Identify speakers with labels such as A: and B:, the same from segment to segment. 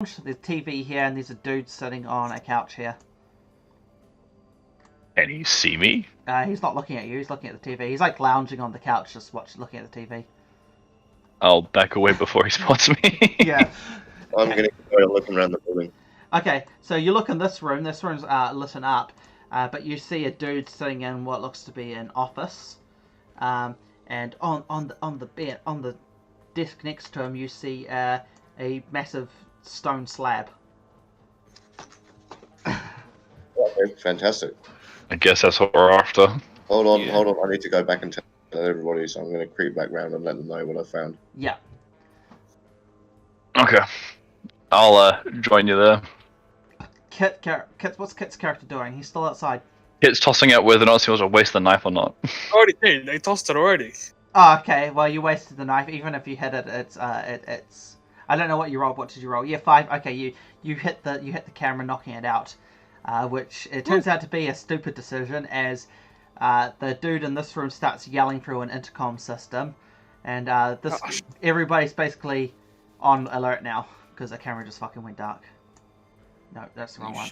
A: There's TV here, and there's a dude sitting on a couch here.
B: Can he see me?
A: He's not looking at you. He's looking at the TV. He's like lounging on the couch, just looking at the TV.
B: I'll back away before he spots me.
A: Yeah.
C: I'm going to go looking around the building.
A: Okay, so you look in this room. This room's lit up, but you see a dude sitting in what looks to be an office, and on the bed, on the desk next to him, you see a massive stone slab.
C: Okay, fantastic.
B: I guess that's what we're after.
C: Hold on. I need to go back and tell everybody, so I'm going to creep back round and let them know what I found.
A: Yeah.
B: Okay. I'll join you there.
A: Kit, what's Kit's character doing? He's still outside.
B: Kit's tossing out whether or not he was to waste the knife or not.
D: Already did. They tossed it already.
A: Oh, okay. Well, you wasted the knife. Even if you hit it, it's I don't know what you rolled. What did you roll? Yeah, 5. Okay, you hit the camera, knocking it out, which it turns out to be a stupid decision, as the dude in this room starts yelling through an intercom system, and everybody's basically on alert now because the camera just fucking went dark. No, that's the wrong one.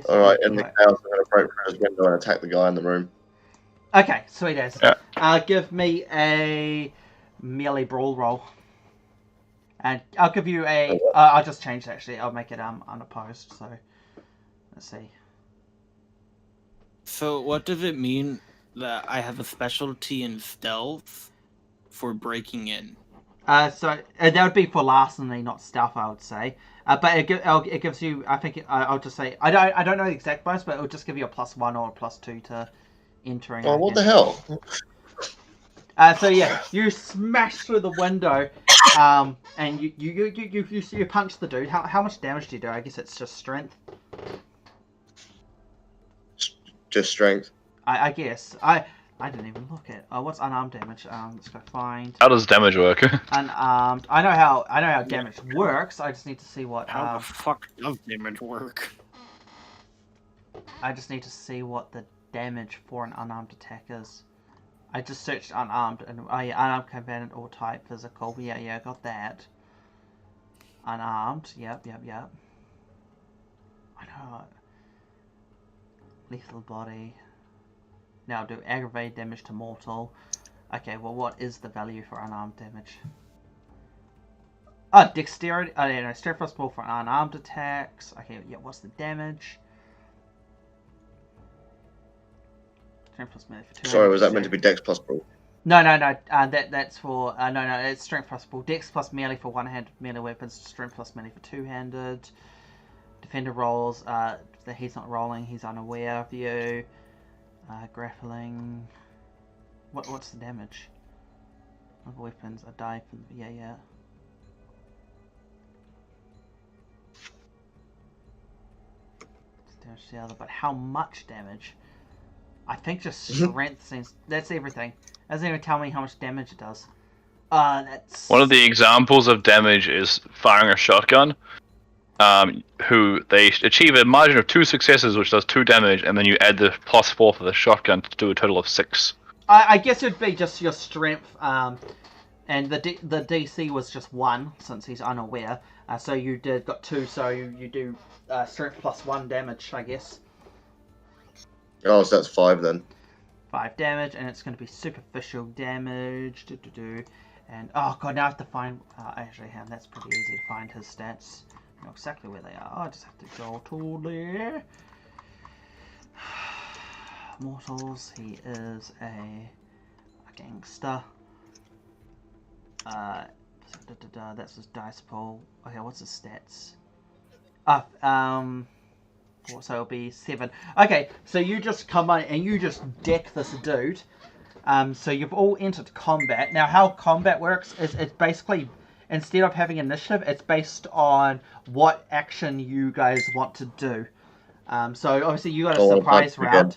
C: Alright, in the chaos, I'm going to break through his window and attack the guy in the room.
A: Okay, sweet as.
B: Yeah.
A: Give me a melee brawl roll. And I'll give you a... I'll just change it, actually. I'll make it unopposed, so... Let's see.
E: So what does it mean that I have a specialty in stealth for breaking in?
A: So that would be for larceny, not stealth, I would say. But it gives you... I think I'll just say... I don't know the exact bonus, but it'll just give you a +1 or a +2 to entering.
C: Oh, what the hell?
A: So yeah, you smash through the window, and you punch the dude. How much damage do you do? I guess it's just strength.
C: Just strength.
A: I guess I didn't even look at. What's unarmed damage? Let's go find.
B: How does damage work?
A: Unarmed. I know how damage works. I just need to see what.
E: How the fuck does damage work?
A: I just need to see what the damage for an unarmed attack is. I just searched unarmed, and unarmed combatant or type physical. Yeah, I got that. Unarmed. Yep. I know. Lethal body. Now do aggravated damage to mortal. Okay, well, what is the value for unarmed damage? Oh, dexterity. Oh, yeah, no, strength plus ball for unarmed attacks. Okay, yeah, what's the damage? Strength plus melee for 2.
C: Sorry, was that meant to be Dex plus brawl?
A: No. That's for no. It's strength plus ball. Dex plus melee for one-handed melee weapons. Strength plus melee for two-handed. Defender rolls. He's not rolling. He's unaware of you. Grappling. What's the damage? Other weapons. A die. Yeah. Damage to the other, but how much damage? I think just strength seems... That's everything. It doesn't even tell me how much damage it does. That's...
B: One of the examples of damage is firing a shotgun. Who they achieve a margin of 2 successes, which does 2 damage, and then you add the +4 for the shotgun to do a total of 6.
A: I guess it'd be just your strength, and the DC was just 1 since he's unaware. So you got 2, so you do strength +1 damage, I guess.
C: Oh, so that's 5 then.
A: 5 damage, and it's going to be superficial damage. And oh god, now I have to find. Actually, that's pretty easy to find his stats. I know exactly where they are. I just have to go to there. Mortals. He is a gangster. That's his dice pool. Okay, what's his stats? So it'll be 7. Okay, so you just come on and you just deck this dude. So you've all entered combat. Now, how combat works is it's basically, instead of having initiative, it's based on what action you guys want to do. So obviously you got a surprise round.
C: Again.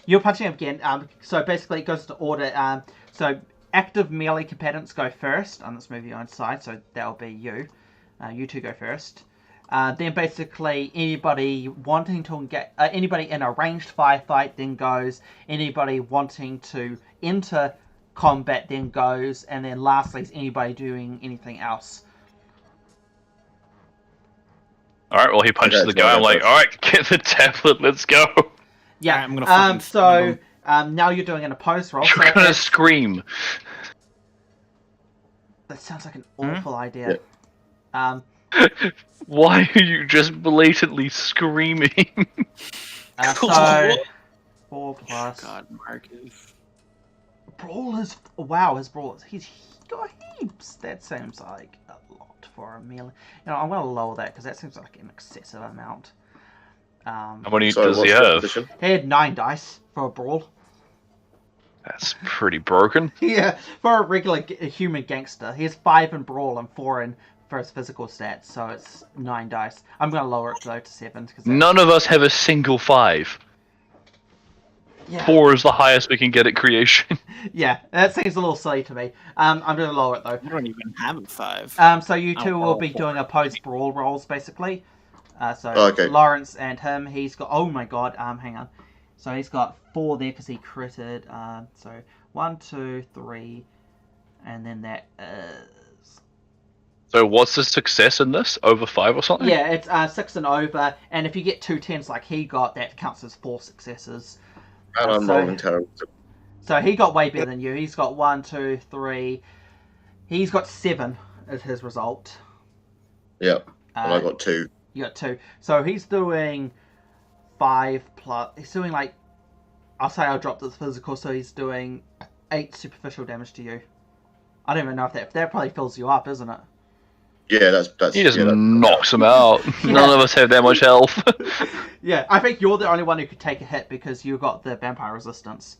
A: You're punching him again. So basically it goes to order. So active melee combatants go first. Let's move you on side. So that'll be you. You two go first. Then basically anybody wanting to get anybody in a ranged firefight then goes. Anybody wanting to enter combat then goes, and then lastly is anybody doing anything else.
B: All right. Well, he punches
C: Okay,
B: the
C: so
B: guy.
C: I'll
B: I'm
C: go
B: like,
C: first.
B: all right, get the tablet. Let's go.
A: Yeah.
E: Alright, I'm gonna fucking
A: So
E: stab
A: now you're doing an opposed roll.
B: You're
A: So
B: gonna
A: it's-
B: scream.
A: that sounds like an
E: Hmm?
A: awful idea.
B: Why are you just blatantly screaming?
A: So 4 plus.
E: God, Marcus.
A: Brawl is wow. His brawl. He's got heaps. That seems like a lot for a melee. You know, I'm gonna lower that because that seems like an excessive amount.
B: How many
C: Sorry,
B: does he
C: what's the
B: have?
C: position?
A: He had 9 dice for a brawl.
B: That's pretty broken.
A: Yeah, for a regular human gangster, he has 5 in brawl and 4 in for his physical stats, so it's 9 dice. I'm gonna lower it though to 7 because
B: None of us have a single 5.
A: yeah,
B: 4 is the highest we can get at creation.
A: yeah, that seems a little silly to me. I'm gonna lower it though.
E: I don't even have a 5.
A: So you two will be doing opposed brawl rolls basically. So
C: Oh, okay.
A: Lawrence and him, he's got. Oh my god. Hang on. So he's got 4 there because he critted. So 1, 2, 3, and then that is.
B: So what's the success in this? Over 5 or something?
A: Yeah, it's 6 and over, and if you get 2 10s like he got, that counts as 4 successes.
C: And I'm
A: so-
C: rolling terrible.
A: So he got way better than you. He's got 1, 2, 3. He's got 7 as his result.
C: Yep. And I
A: Uh,
C: got 2.
A: You got 2. So he's doing 5 plus. He's doing like. I'll say I'll drop this physical, so he's doing 8 superficial damage to you. I don't even know if that probably fills you up, isn't it?
C: Yeah, that's
B: He just
C: yeah, that-
B: knocks him out. None of us have that much health.
A: Yeah, I think you're the only one who could take a hit because you got the vampire resistance.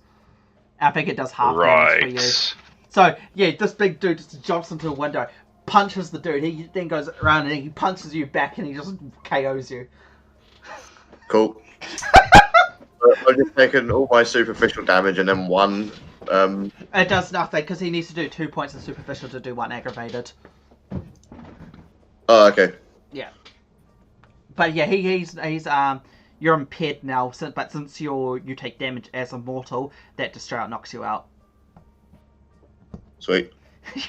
A: I think it does half damage for you.
B: Right.
A: So yeah, this big dude just jumps into a window, punches the dude. He then goes around and he punches you back, and he just KOs you.
C: Cool. I've just taken all my superficial damage and then 1.
A: It does nothing because he needs to do 2 points of superficial to do 1 aggravated.
C: Oh, okay.
A: But yeah, he's you're impaired now. But since you take damage as a mortal, that just straight out knocks you out.
C: Sweet.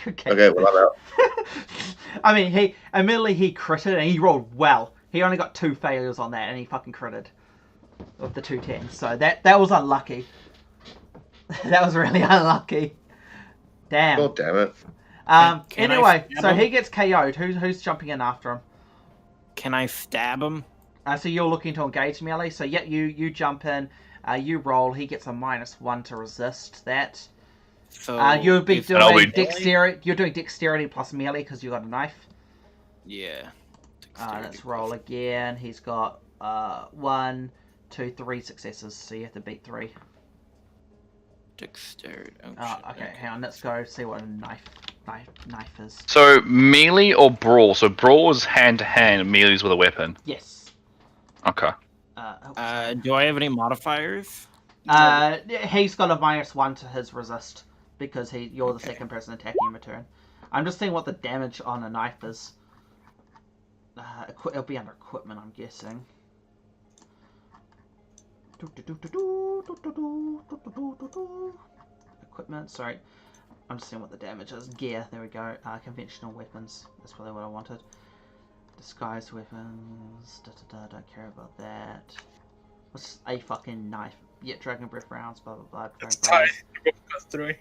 A: Okay.
C: Okay, well, I'm out.
A: I mean, he critted and he rolled well. He only got 2 failures on that, and he fucking critted with the 2 10s. So that was unlucky. That was really unlucky. Damn.
C: God damn it.
E: Can I
A: Anyway,
E: stab
A: so
E: him?
A: he gets KO'd. Who's jumping in after him?
E: Can I stab him?
A: So you're looking to engage melee. So yeah, you jump in. You roll. He gets a -1 to resist that.
E: So
A: You'll be
E: if-
B: And I'll
A: doing
B: be-
A: dexterity. You're doing dexterity plus melee because you got a knife.
E: Yeah.
A: Let's roll again. He's got 1, 2, 3 successes. So you have to beat 3.
E: Dexterity. Oh, shit,
A: Okay, hang on. Let's go see what a knife is.
B: So melee or brawl? So brawl is hand to hand, melee's with a weapon.
A: Yes.
B: Okay.
E: Do I have any modifiers?
A: He's got a -1 to his resist because you're the second person attacking him a turn. I'm just seeing what the damage on a knife is. It'll be under equipment, I'm guessing. Equipment, sorry. I'm just seeing what the damage is. Gear, there we go. Conventional weapons. That's probably what I wanted. Disguised weapons. Don't care about that. What's a fucking knife? Yeah, dragon breath rounds, blah blah blah.
D: It's
A: Dragon
D: tied.
A: bars.
D: You both got 3.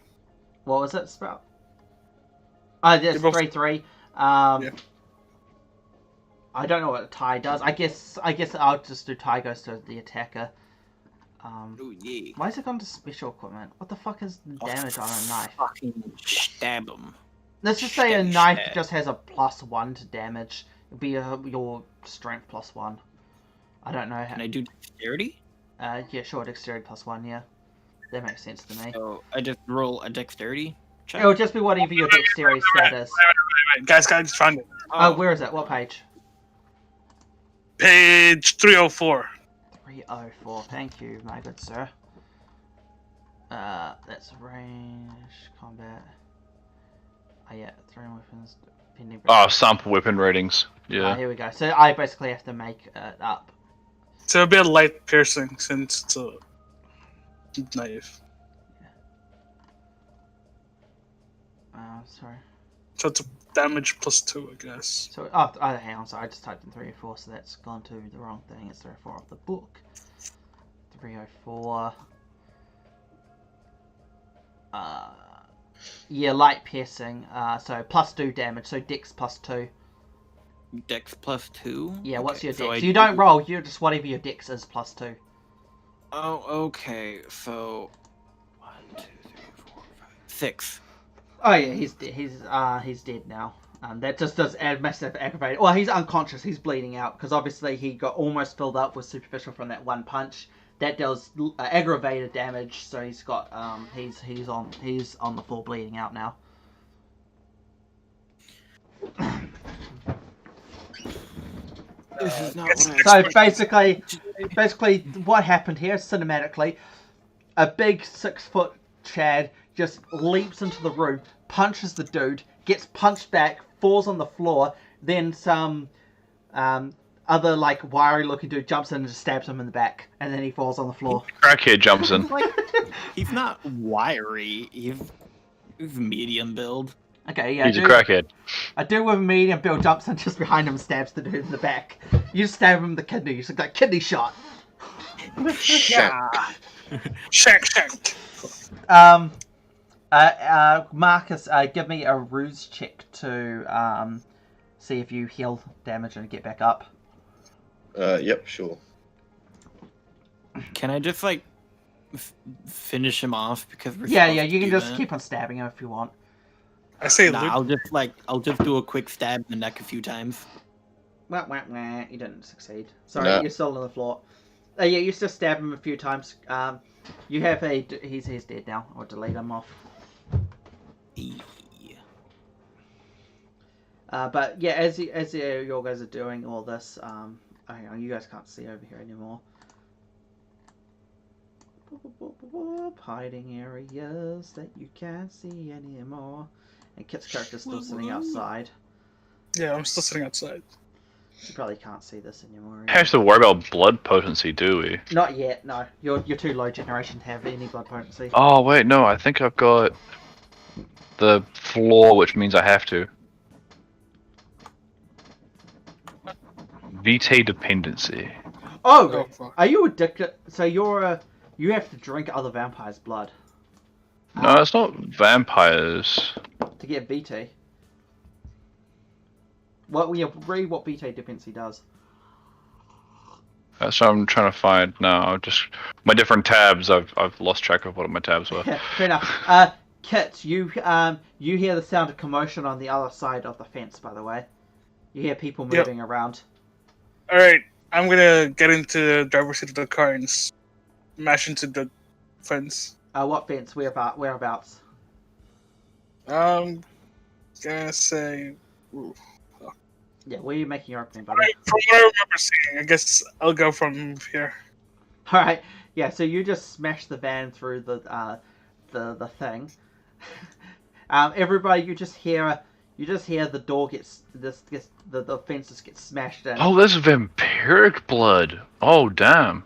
A: What was it, Sprout? Oh, yes,
D: They both-
A: 3-3.
D: Yeah.
A: I don't know what a tie does. I guess I'll just do tie goes to the attacker.
E: Oh yeah.
A: Why is it gone to special equipment? What the fuck is the damage on a knife?
E: Fucking stab him.
A: Let's just say a
E: Stabby
A: knife
E: stab.
A: just has a +1 to damage. It'll be your strength +1. I don't know how.
E: Can I do dexterity?
A: Yeah, sure, dexterity +1. Yeah, that makes sense to me.
E: So I just roll a dexterity check.
A: It'll just be whatever your dexterity stat is.
D: Wait, guys, just find it.
A: Oh, where is it? What page?
D: Page 304.
A: 304. Thank you, my good sir. That's range combat. Oh yeah, throwing weapons. Pending.
B: Oh, sample weapon ratings. Yeah.
A: Here we go. So I basically have to make it up.
D: So it'll be a light piercing since it's a knife.
A: Sorry.
D: So it's damage +2, I guess.
A: So, hang on, sorry, I just typed in 304, so that's gone to the wrong thing. It's 304 off the book. 304. Yeah, light piercing. So +2 damage. So Dex +2.
E: Dex +2.
A: Yeah, what's your
E: so
A: Dex?
E: I
A: You don't roll. You're just whatever your Dex is +2.
E: Oh, okay. So 1, 2, 3, 4, 5, 6.
A: Oh yeah, he's dead. He's dead now. That just does add massive aggravated. Well, he's unconscious. He's bleeding out because obviously he got almost filled up with superficial from that one punch. That does aggravated damage. So he's got he's on the floor bleeding out now.
E: This is not
D: Yes,
E: what I
A: So basically, what happened here cinematically, a big 6-foot Chad just leaps into the room, punches the dude, gets punched back, falls on the floor. Then some other like wiry looking dude jumps in and just stabs him in the back, and then he falls on the floor.
B: Crackhead jumps in.
E: He's not wiry. He's medium build.
A: Okay, yeah.
B: He's a crackhead.
A: A dude with a medium build jumps in just behind him and stabs the dude in the back. You just stab him in the kidney. You just like kidney shot.
C: Shack.
D: Shack.
A: Marcus, give me a ruse check to see if you heal damage and get back up.
C: Yep, sure.
E: Can I just like finish him off because we're
A: Yeah,
E: supposed
A: yeah.
E: to
A: You can
E: do
A: just
E: that?
A: keep on stabbing him if you want.
D: I say
E: Nah,
D: loot.
E: I'll just do a quick stab in the neck a few times.
A: Wah, wah, wah. You didn't succeed. Sorry,
C: No.
A: you're still on the floor. Yeah, you just stab him a few times. You have a. He's dead now. I'll delete him off.
E: Yeah.
A: But yeah, as you guys are doing all this, hang on, you guys can't see over here anymore. Hiding areas that you can't see anymore. And Kit's character's still sitting outside.
D: Yeah, I'm still sitting outside.
A: You probably can't see this anymore.
B: We have to worry about blood potency, do we?
A: Not yet, no. You're too low generation to have any blood potency.
B: Oh wait, no. I think I've got the floor, which means I have to. VT dependency.
A: Oh,
D: fuck.
A: are you addicted? So you have to drink other vampires' blood
B: No, it's not vampires.
A: to get VT. Read what VT dependency does.
B: That's what I'm trying to find now. Just my different tabs. I've lost track of what my tabs were.
A: Yeah, fair enough. Kit, you hear the sound of commotion on the other side of the fence. By the way, you hear people
D: Yep.
A: moving around.
D: All right, I'm gonna get into the driver's seat of the car and smash into the fence.
A: What fence? Whereabouts?
D: Gonna say. Ooh.
A: Yeah, where are you making your opening, buddy?
D: Right, from what I remember seeing, I guess I'll go from here.
A: All right. Yeah. So you just smash the van through the thing. Everybody, you just hear the door the fence just gets smashed in.
B: Oh, this is vampiric blood. Oh, damn.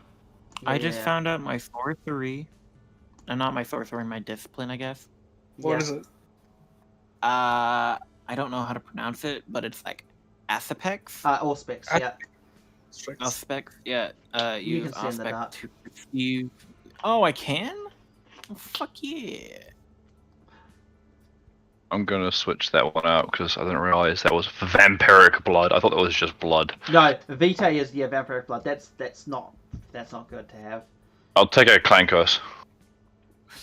E: I just
A: Yeah.
E: found out my sorcery. Not my sorcery, my discipline, I guess.
D: What is it?
E: I don't know how to pronounce it, but it's like Aspects.
A: Auspex, yeah.
E: Aspects, yeah.
A: You
E: Use
A: can send that up.
E: aspect to perceive. Oh, I can? Oh, fuck yeah.
B: I'm gonna switch that one out because I didn't realize that was vampiric blood. I thought that was just blood.
A: No, Vita is vampiric blood. That's not good to have.
B: I'll take a clan curse.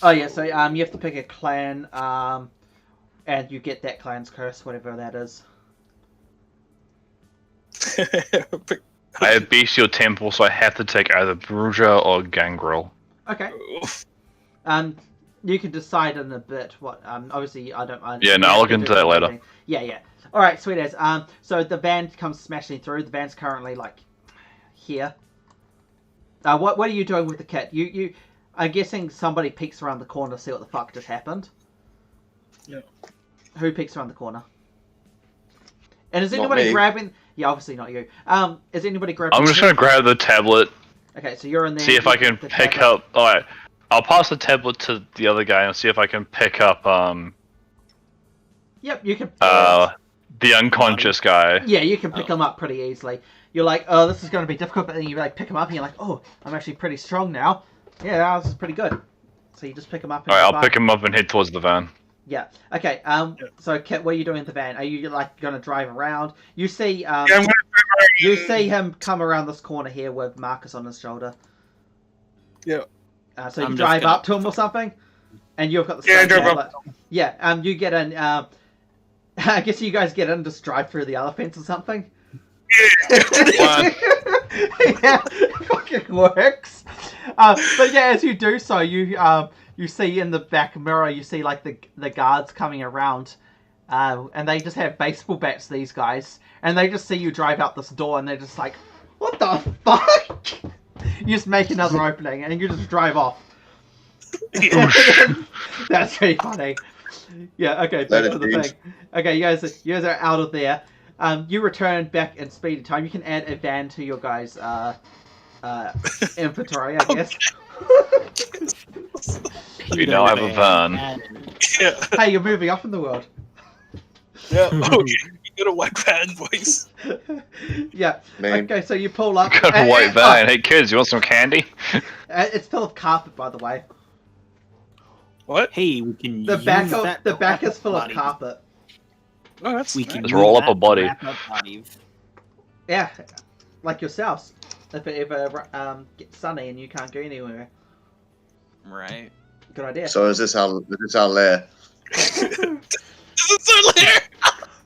A: Oh yeah, so you have to pick a clan, and you get that clan's curse, whatever that is.
B: I have bestial temple, so I have to take either Bruja or Gangrel.
A: Okay. You can decide in a bit what. Obviously, I don't.
B: Yeah, no, I'll look into that later.
A: Yeah. All right, sweet as. So the van comes smashing through. The van's currently like here. What are you doing with the kit? You. I'm guessing somebody peeks around the corner to see what the fuck just happened.
D: Yeah.
A: Who peeks around the corner? And is
C: Not
A: anybody
C: me.
A: grabbing? Yeah, obviously not you. Is anybody grabbing?
B: I'm just gonna grab the tablet,
A: Okay, so you're in there.
B: see if I can pick up. Alright, I'll pass the tablet to the other guy and see if I can pick up
A: Yep, you can.
B: The unconscious guy.
A: Yeah, you can pick them up pretty easily. You're like, oh, this is going to be difficult, but then you like pick them up and you're like, oh, I'm actually pretty strong now. Yeah, this is pretty good. So you just pick them up. And
B: Alright, I'll pick him up and head towards the van.
A: Yeah. Okay. So Kit, what are you doing in the van? Are you like going to drive around? You see.
D: Yeah, I'm gonna
A: You see him come around this corner here with Marcus on his shoulder.
D: Yeah.
A: So you
E: I'm
A: drive
E: just gonna-
A: up to him or something, and you've got the
D: Yeah, I
A: same
D: drive
A: tablet.
D: up.
A: Yeah. You get in. I guess you guys get in and just drive through the other fence or something.
B: What?
A: Yeah, it fucking works. But yeah, as you do so, you see in the back mirror, you see like the guards coming around, and they just have baseball bats. These guys, and they just see you drive out this door, and they're just like, "What the fuck?" You just make another opening, and you just drive off. That's pretty funny. Yeah. Okay. Back to the thing. Okay, you guys are out of there. You return back in speedy time. You can add a van to your guys' inventory, I guess.
B: We now have a van.
D: Yeah.
A: Hey, you're moving up in the world.
D: Yeah. Oh, you got a white van voice.
A: Yeah.
C: Man.
A: Okay, so you pull up.
B: Got a white van. Hey kids, you want some candy?
A: It's full of carpet, by the way.
D: What?
E: Hey, we can
A: The
E: use
A: back
E: that
A: the
E: to
A: back
E: wrap
A: is full of
E: bodies.
A: carpet.
D: Oh, that's
E: We
D: nice.
E: can
B: Let's
E: use
B: roll up
E: that
B: a body.
E: to wrap up bodies.
A: Yeah, like yourselves. If it ever gets sunny and you can't go anywhere.
E: Right.
A: Good idea.
C: So is this our lair?
D: This is our lair.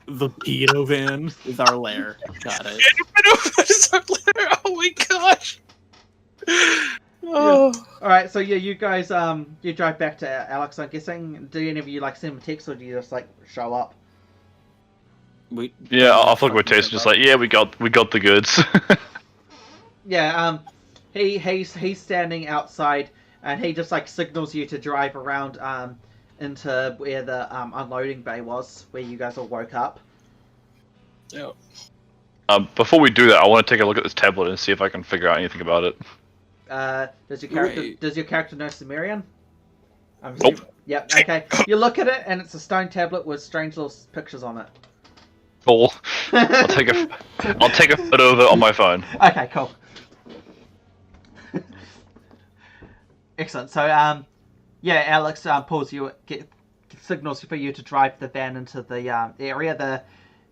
E: The pedo van is our lair. Got it.
D: This is our lair. Oh my gosh. Oh.
A: All right, so yeah, you guys you drive back to Alex. I'm guessing. Do any of you like send him a text or do you just like show up?
B: Yeah, I thought we're tasting just like, yeah, we got the goods.
A: Yeah, he's standing outside and he just like signals you to drive around into where the unloading bay was, where you guys all woke up.
D: Yeah.
B: Before we do that, I want to take a look at this tablet and see if I can figure out anything about it.
A: Does your character know Sumerian? I'm assuming-
B: Nope.
A: Yep. Okay. You look at it and it's a stone tablet with strange little pictures on it.
B: Cool. I'll take a photo of it on my phone.
A: Okay, cool. Excellent. So, yeah, Alex pulls you, signals for you to drive the van into the area. The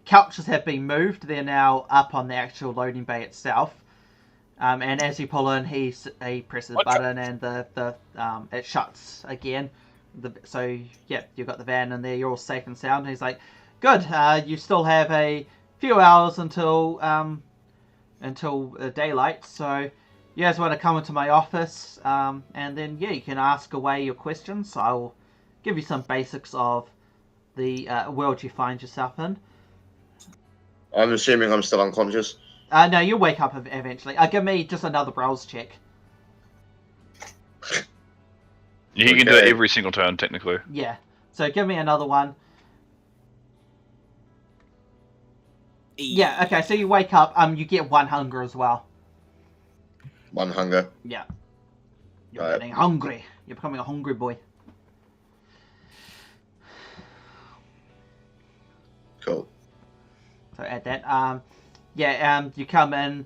A: couches have been moved. They're now up on the actual loading bay itself. And as you pull in, he presses a button and the it shuts again. So, yeah, you've got the van in there. You're all safe and sound. And he's like, good. You still have a few hours until daylight. So you guys want to come into my office, and then yeah, you can ask away your questions. I'll give you some basics of the world you find yourself in.
C: I'm assuming I'm still unconscious.
A: No, you'll wake up eventually. Give me just another browse check.
B: You can do it every single turn, technically.
A: Yeah. So give me another one. Yeah, okay, so you wake up, you get one hunger as well.
C: One hunger.
A: Yeah. You're
C: Right.
A: getting hungry. You're becoming a hungry boy.
C: Cool.
A: So add that. You come in.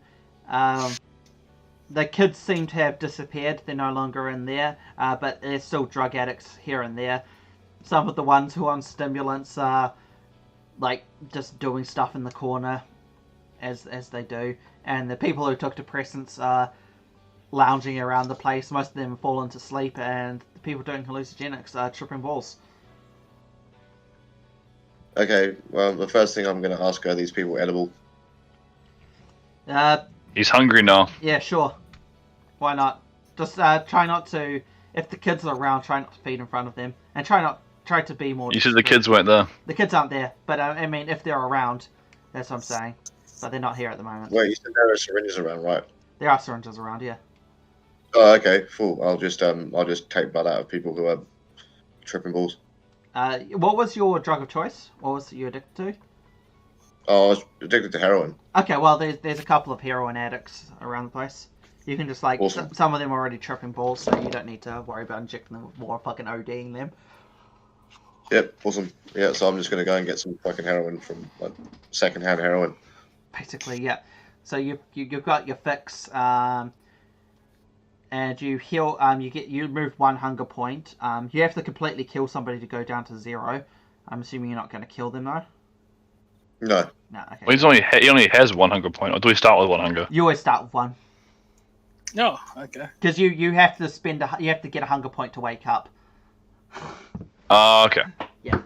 A: The kids seem to have disappeared. They're no longer in there, but there's still drug addicts here and there. Some of the ones who are on stimulants are like just doing stuff in the corner as they do, and the people who took depressants are lounging around the place. Most of them have fallen to sleep, and the people doing hallucinogenics are tripping balls.
C: Okay, well, the first thing I'm going to ask are these people edible?
B: He's hungry now.
A: Yeah, sure. Why not? Just try not to. If the kids are around, try not to feed in front of them, and try to be more.
B: You said the kids weren't there.
A: The kids aren't there, but I mean, if they're around, that's what I'm saying. But they're not here at the moment.
C: Wait, you said there are syringes around, right?
A: There are syringes around, yeah.
C: Oh, okay, cool. I'll just take blood out of people who are tripping balls.
A: What was your drug of choice? What was you addicted to?
C: Oh, I was addicted to heroin.
A: Okay, well, there's a couple of heroin addicts around the place. You can just like
C: Awesome.
A: some of them are already tripping balls, so you don't need to worry about injecting them with more fucking ODing them.
C: Yep, awesome. Yeah, so I'm just gonna go and get some fucking heroin from like secondhand heroin.
A: Basically, yeah. So you've got your fix, and you heal. You remove 1 hunger point. You have to completely kill somebody to go down to 0. I'm assuming you're not going to kill them though.
C: No.
A: No, okay.
B: Well, he only has 1 hunger point, or do we start with 1 hunger?
A: You always start with 1
D: No, okay.
A: because you have to you have to get a hunger point to wake up.
B: Okay.
A: Yeah.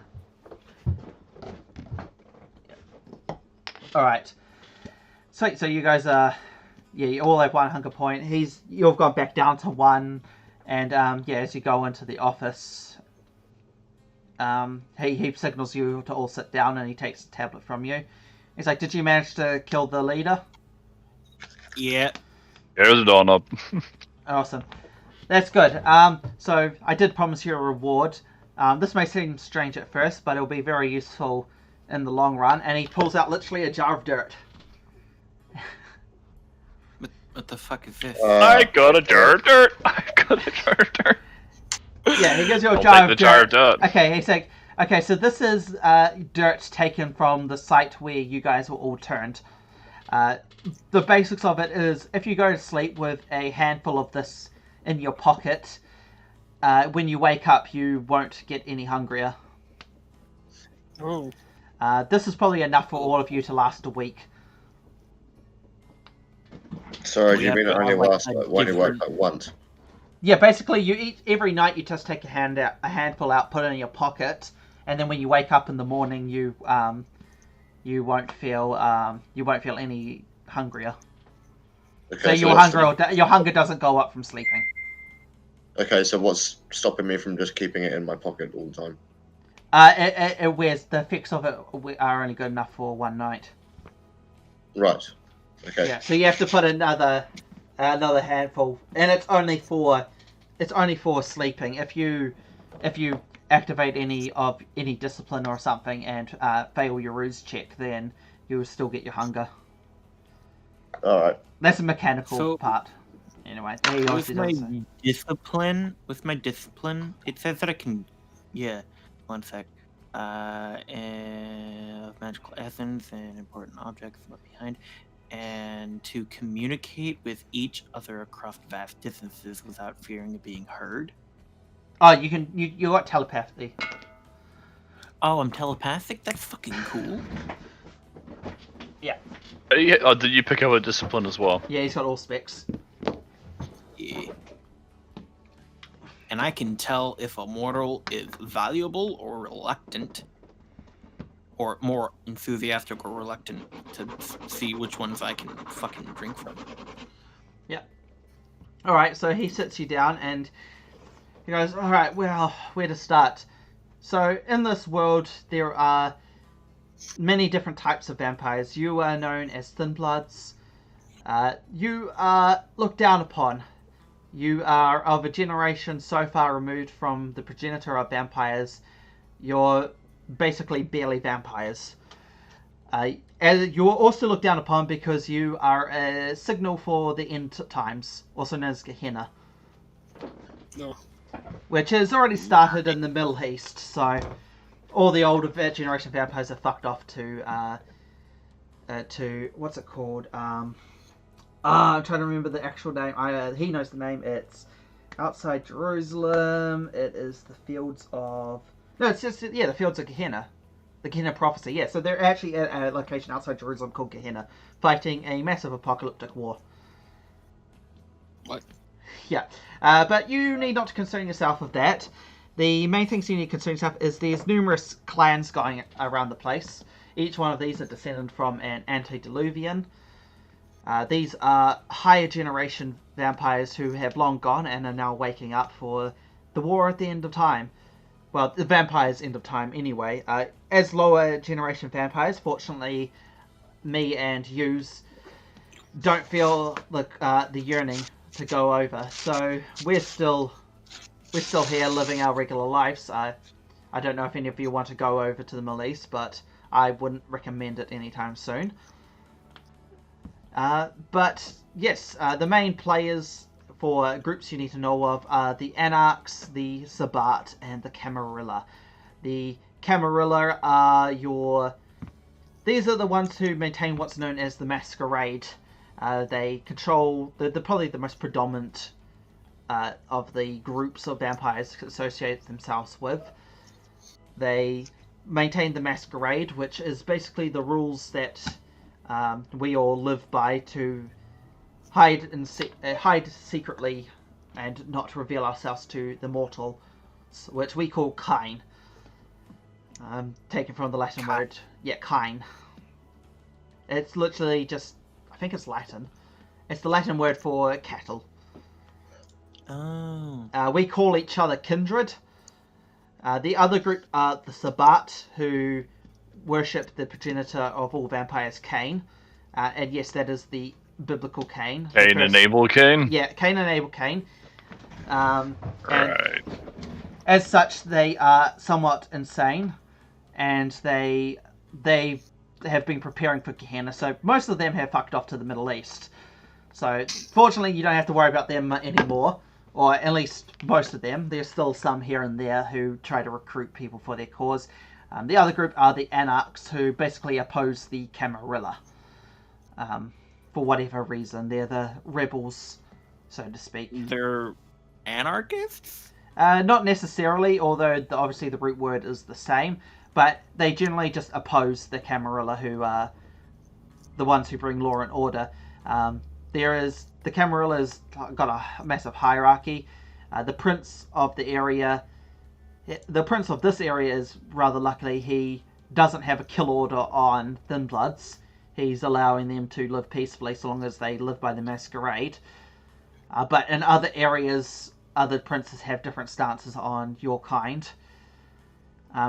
A: All right. So you guys you all have 1 hunger point. You've gone back down to 1, and as you go into the office, he signals you to all sit down, and he takes the tablet from you. He's like, "Did you manage to kill the leader?"
E: Yeah.
B: Here's a doorknob.
A: Awesome. That's good. So I did promise you a reward. This may seem strange at first, but it'll be very useful in the long run. And he pulls out literally a jar of dirt.
E: What the fuck is this?
B: I got a jar of dirt. I got a jar of dirt.
A: Yeah, he gives you a
B: I'll
A: jar
B: take
A: of
B: the
A: dirt.
B: jar of dirt.
A: Okay, he's like, okay, so this is dirt taken from the site where you guys were all turned. The basics of it is, if you go to sleep with a handful of this in your pocket, when you wake up, you won't get any hungrier.
D: Oh.
A: This is probably enough for all of you to last a week.
C: Sorry, do
E: We
C: you
E: have
C: mean it
E: to
C: only
E: have, like,
C: lasts
E: a
C: like when you
E: different-
C: wake up once?
A: Yeah, basically, you eat every night. You just take a handful out, put it in your pocket, and then when you wake up in the morning, you won't feel any hungrier.
C: Okay,
A: So your hunger doesn't go up from sleeping.
C: Okay, so what's stopping me from just keeping it in my pocket all the time?
A: It wears the effects of it are only good enough for 1 night.
C: Right. Okay.
A: Yeah, so you have to put another handful, and it's only for sleeping. If you activate any discipline or something and fail your ruse check, then you will still get your hunger.
C: All right.
A: That's a mechanical
E: So-
A: part. Anyway, he
E: With
A: obviously
E: my
A: doesn't say.
E: discipline, it says that I can. Yeah, 1 sec. And magical essence and important objects left behind, and to communicate with each other across vast distances without fearing of being heard.
A: Oh, you got telepathy.
E: Oh, I'm telepathic. That's fucking cool.
B: Did you pick up a discipline as well?
A: Yeah, he's got all specs.
E: Yeah. And I can tell if a mortal is valuable or reluctant, or more enthusiastic or reluctant, to see which ones I can fucking drink from.
A: Alright, so he sits you down and he goes, alright, well, where to start? So, in this world, there are many different types of vampires. You are known as Thin Bloods. You are looked down upon. You are of a generation so far removed from the progenitor of vampires, you're basically barely vampires. And you're also looked down upon because you are a signal for the end times, also known as Gehenna.
D: No.
A: Which has already started in the Middle East, so all the older generation vampires are fucked off to what's it called? I'm trying to remember the actual name. He knows the name. It's outside Jerusalem. It is the fields of the fields of Gehenna. The Gehenna prophecy, yeah. So they're actually at a location outside Jerusalem called Gehenna, fighting a massive apocalyptic war.
D: What?
A: Yeah. But you need not to concern yourself with that. The main things you need to concern yourself is there's numerous clans going around the place. Each one of these are descended from an antediluvian. These are higher generation vampires who have long gone and are now waking up for the war at the end of time. Well, the vampires' end of time anyway. As lower generation vampires, fortunately, me and yous don't feel the yearning to go over. So we're still here living our regular lives. I don't know if any of you want to go over to the Middle East, but I wouldn't recommend it anytime soon. But yes, the main players for groups you need to know of are the Anarchs, the Sabbat, and the Camarilla. The Camarilla are these are the ones who maintain what's known as the Masquerade. They control they're probably the most predominant of the groups of vampires associate themselves with. They maintain the Masquerade, which is basically the rules that we all live by to hide secretly and not reveal ourselves to the mortals, which we call kine. Taken from the Latin word, kine. It's literally just, I think it's Latin. It's the Latin word for cattle.
E: Oh.
A: We call each other kindred. The other group are the Sabbat, who worship the progenitor of all vampires, Cain. And yes, that is the biblical Cain.
B: Cain and Abel Cain?
A: Yeah, Cain and Abel Cain. And
B: Right.
A: as such, they are somewhat insane, and they have been preparing for Gehenna. So most of them have fucked off to the Middle East. So fortunately, you don't have to worry about them anymore, or at least most of them. There's still some here and there who try to recruit people for their cause. The other group are the Anarchs, who basically oppose the Camarilla. For whatever reason, they're the rebels, so to speak.
E: They're anarchists?
A: Not necessarily, although obviously the root word is the same, but they generally just oppose the Camarilla, who are the ones who bring law and order. The Camarilla's got a massive hierarchy. The prince of this area is rather lucky. He doesn't have a kill order on Thin Bloods. He's allowing them to live peacefully so long as they live by the Masquerade. But in other areas, other princes have different stances on your kind.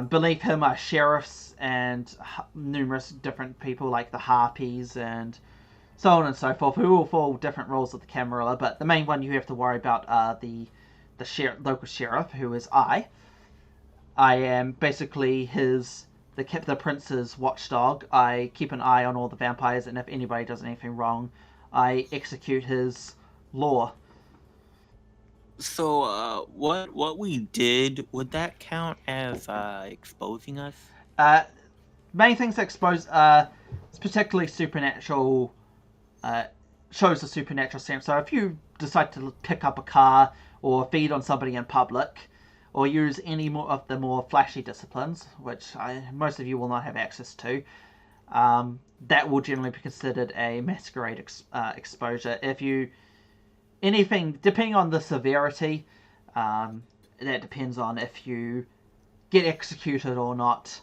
A: Beneath him are sheriffs and numerous different people like the Harpies and so on and so forth, who all follow different roles of the Camarilla, but the main one you have to worry about are the local sheriff, who is I. I am basically the prince's watchdog. I keep an eye on all the vampires, and if anybody does anything wrong, I execute his law.
E: So, what we did, would that count as exposing us?
A: Main things exposed it's particularly supernatural, shows a supernatural sense. So if you decide to pick up a car or feed on somebody in public, or use any more of the more flashy disciplines, which most of you will not have access to, that will generally be considered a masquerade exposure. If you anything, depending on the severity, that depends on if you get executed or not.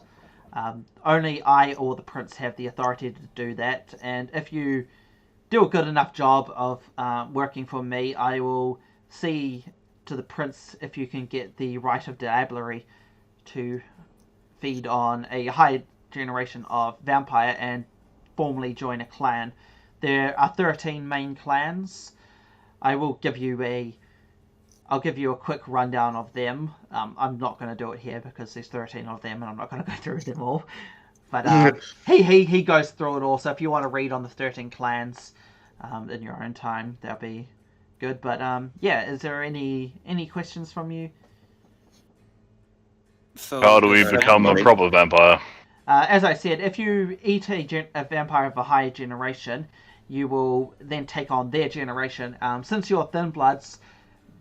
A: Only I or the prince have the authority to do that, and if you do a good enough job of working for me, I will see to the prince if you can get the right of diablerie to feed on a high generation of vampire and formally join a clan. There are 13 main clans. I'll give you a quick rundown of them. I'm not going to do it here because there's 13 of them and I'm not going to go through them all. But he goes through it all. So if you want to read on the 13 clans in your own time, that'll be good. But is there any questions from you?
E: So
B: How do we become a proper vampire?
A: As I said, if you eat a vampire of a higher generation, you will then take on their generation. Since you're Thin Bloods,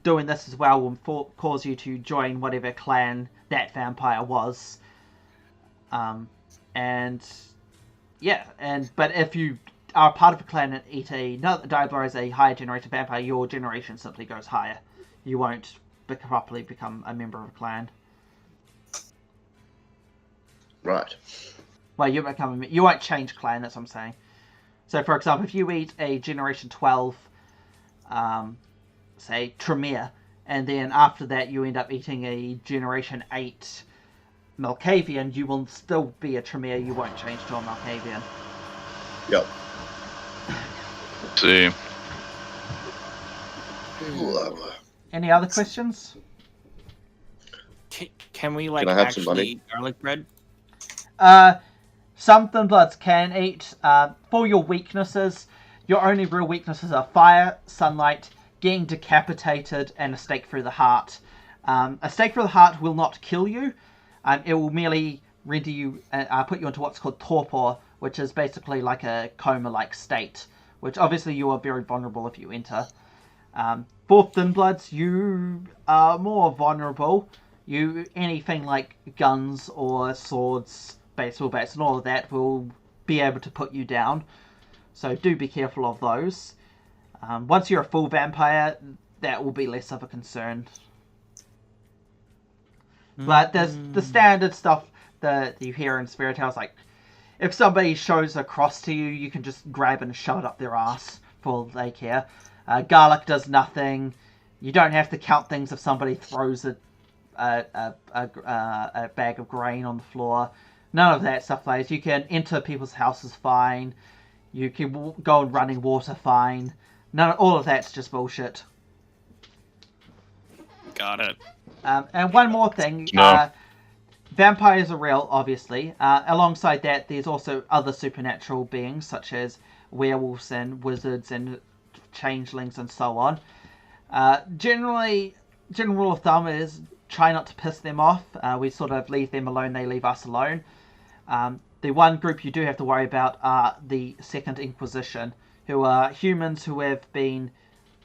A: doing this as well will cause you to join whatever clan that vampire was. But if you are part of a clan and eat another diabler as a higher generation vampire, your generation simply goes higher. You won't properly become a member of a clan.
C: Right.
A: Well, you won't change clan, that's what I'm saying. So, for example, if you eat a Generation 12, say, Tremere, and then after that you end up eating a Generation 8 Malkavian, you will still be a Tremere, you won't change to a Malkavian.
C: Yep.
B: See.
A: Any other questions?
E: Can we
C: Can I have some money?
E: eat garlic bread?
A: Some Thin Bloods can eat. For your weaknesses, your only real weaknesses are fire, sunlight, getting decapitated, and a stake through the heart. A stake through the heart will not kill you, it will merely render you, put you into what's called torpor, which is basically like a coma-like state, which obviously you are very vulnerable if you enter. For Thin Bloods, you are more vulnerable. Anything like guns or swords, baseball bats, and all of that will be able to put you down. So do be careful of those. Once you're a full vampire, that will be less of a concern. But there's the standard stuff that you hear in fairy tales, like if somebody shows a cross to you, you can just grab and shove it up their ass for all they care. Garlic does nothing. You don't have to count things if somebody throws a bag of grain on the floor. None of that stuff plays. You can enter people's houses fine. You can go in running water fine. All of that's just bullshit.
E: Got it.
A: And one more thing.
B: No.
A: Vampires are real, obviously. Alongside that, there's also other supernatural beings, such as werewolves and wizards and changelings and so on. General rule of thumb is try not to piss them off. We sort of leave them alone, they leave us alone. The one group you do have to worry about are the Second Inquisition, who are humans who have been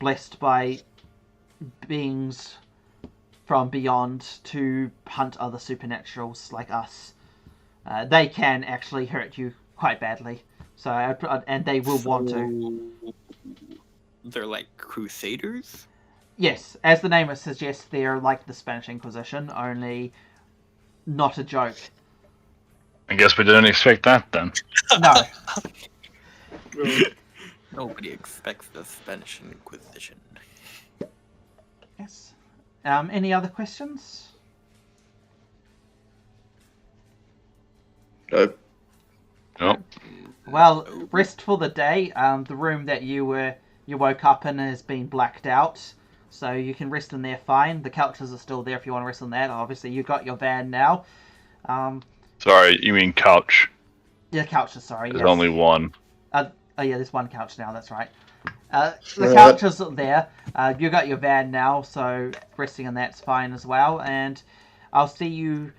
A: blessed by beings from beyond to hunt other supernaturals like us. They can actually hurt you quite badly, and they will want to.
E: They're like crusaders?
A: Yes, as the name suggests, they're like the Spanish Inquisition, only not a joke.
B: I guess we didn't expect that then.
A: No.
E: Nobody expects the Spanish Inquisition.
A: Yes. Any other questions?
C: Nope.
B: Nope.
A: Well, rest for the day. The room that you woke up in has been blacked out, so you can rest in there fine. The couches are still there if you want to rest in that. Obviously, you got your van now.
B: Sorry, you mean couch.
A: The couches, sorry.
B: There's
A: yes.
B: only one.
A: Oh yeah, there's one couch now, that's right. The couches are there. You got your van now, so resting in that's fine as well. And I'll see you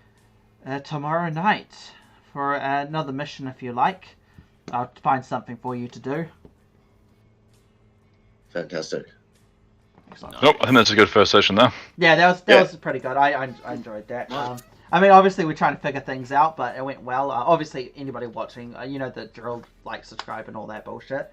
A: tomorrow night for another mission if you like. I'll find something for you to do.
C: Fantastic.
A: Excellent.
B: Nope, I think that's a good first session though.
A: Yeah, that was pretty good. I enjoyed that. I mean, obviously we're trying to figure things out, but it went well. Obviously, anybody watching, you know the drill, like, subscribe, and all that bullshit.